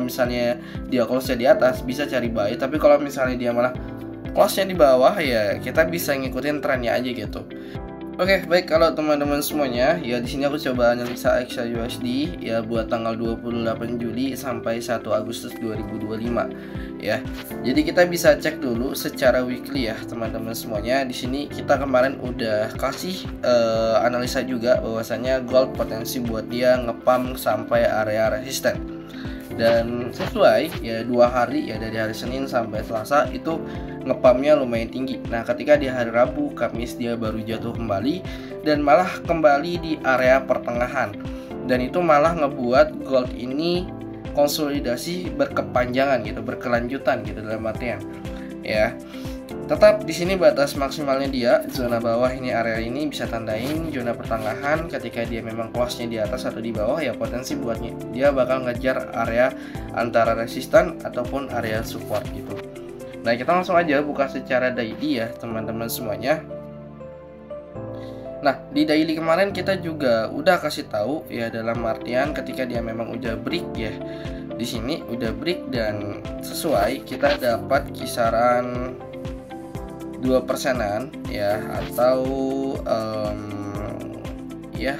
kalau misalnya dia close-nya di atas bisa cari buy, tapi kalau misalnya dia malah close-nya di bawah ya kita bisa ngikutin trennya aja gitu. Oke, baik, kalau teman-teman semuanya, ya di sini aku coba analisa XAUSD ya buat tanggal 28 Juli sampai 1 Agustus 2025 ya. Jadi kita bisa cek dulu secara weekly ya, teman-teman semuanya. Di sini kita kemarin udah kasih analisa juga bahwasanya gold potensi buat dia ngepump sampai area resisten. Dan sesuai ya 2 hari ya, dari hari Senin sampai Selasa itu ngepumpnya lumayan tinggi. Nah ketika di hari Rabu, Kamis dia baru jatuh kembali dan malah kembali di area pertengahan, dan itu malah ngebuat gold ini konsolidasi berkepanjangan gitu, berkelanjutan gitu dalam artian ya. Tetap di sini batas maksimalnya dia zona bawah ini, area ini bisa tandain zona pertengahan. Ketika dia memang close-nya di atas atau di bawah ya potensi buatnya dia bakal ngejar area antara resisten ataupun area support gitu. Nah kita langsung aja buka secara daily ya teman-teman semuanya. Nah di daily kemarin kita juga udah kasih tahu ya, dalam artian ketika dia memang udah break ya, di sini udah break dan sesuai kita dapat kisaran 2%-an ya, atau ya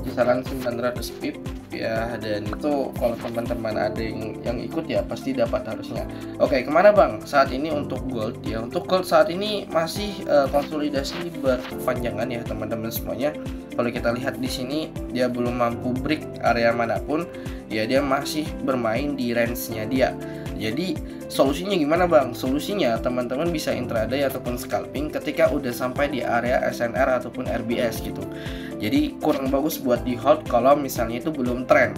kisaran 900 pip ya. Dan itu kalau teman-teman ada yang ikut ya pasti dapat harusnya. Oke, kemana bang saat ini untuk gold ya? Untuk gold saat ini masih konsolidasi berkepanjangan ya teman-teman semuanya. Kalau kita lihat di sini dia belum mampu break area manapun ya, dia masih bermain di range-nya dia. Jadi solusinya gimana bang? Solusinya teman-teman bisa intraday ataupun scalping ketika udah sampai di area SNR ataupun RBS gitu. Jadi kurang bagus buat di hold kalau misalnya itu belum trend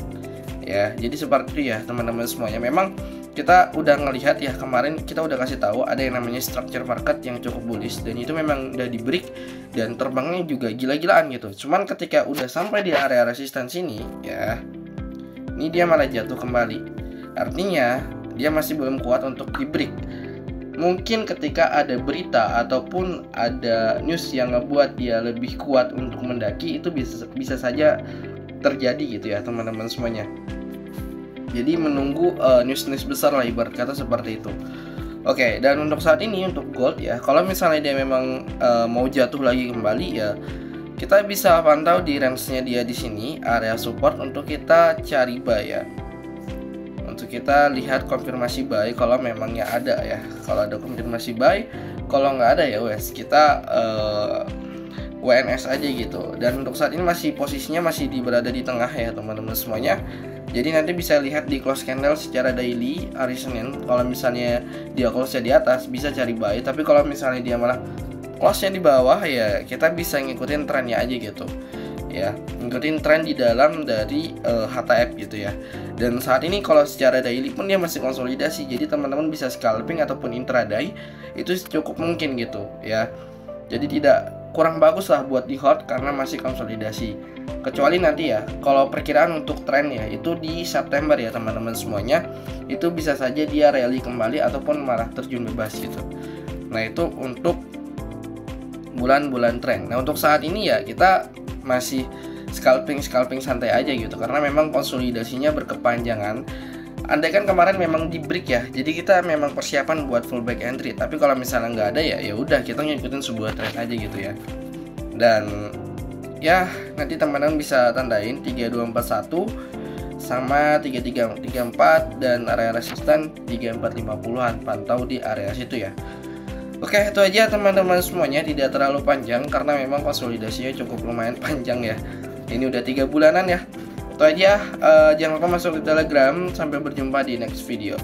ya. Jadi seperti itu ya teman-teman semuanya. Memang kita udah ngelihat ya, kemarin kita udah kasih tahu ada yang namanya structure market yang cukup bullish, dan itu memang udah di break dan terbangnya juga gila-gilaan gitu. Cuman ketika udah sampai di area resisten sini ya, ini dia malah jatuh kembali. Artinya dia masih belum kuat untuk di break. Mungkin ketika ada berita ataupun ada news yang ngebuat dia lebih kuat untuk mendaki, itu bisa saja terjadi gitu ya teman-teman semuanya. Jadi menunggu news besar lah, ibarat kata seperti itu. Oke, dan untuk saat ini untuk gold ya, kalau misalnya dia memang mau jatuh lagi kembali ya, kita bisa pantau di range-nya dia di sini, area support untuk kita cari buy ya. Untuk kita lihat konfirmasi buy kalau memangnya ada ya. Kalau ada konfirmasi buy, kalau nggak ada ya wes kita WNS aja gitu. Dan untuk saat ini masih posisinya masih berada di tengah ya teman-teman semuanya. Jadi nanti bisa lihat di close candle secara daily hari Senin. Kalau misalnya dia close-nya di atas bisa cari buy, tapi kalau misalnya dia malah close-nya di bawah ya kita bisa ngikutin trennya aja gitu ya, ngikutin tren di dalam dari HTF gitu ya. Dan saat ini kalau secara daily pun dia masih konsolidasi, jadi teman-teman bisa scalping ataupun intraday itu cukup mungkin gitu ya. Jadi tidak kurang bagus lah buat di hold karena masih konsolidasi. Kecuali nanti ya kalau perkiraan untuk tren ya itu di September ya teman-teman semuanya, itu bisa saja dia rally kembali ataupun malah terjun bebas gitu. Nah itu untuk bulan-bulan tren. Nah untuk saat ini ya kita masih scalping santai aja gitu, karena memang konsolidasinya berkepanjangan. Andai kan kemarin memang di break ya, jadi kita memang persiapan buat fullback entry. Tapi kalau misalnya nggak ada ya udah kita ngikutin sebuah trend aja gitu ya. Dan ya nanti teman-teman bisa tandain 3241 sama 3334 dan area resisten 3450-an, pantau di area situ ya. Oke, itu aja teman-teman semuanya, tidak terlalu panjang karena memang konsolidasinya cukup lumayan panjang ya. Ini udah 3 bulanan ya. Itu aja, jangan lupa masuk ke Telegram. Sampai berjumpa di next video.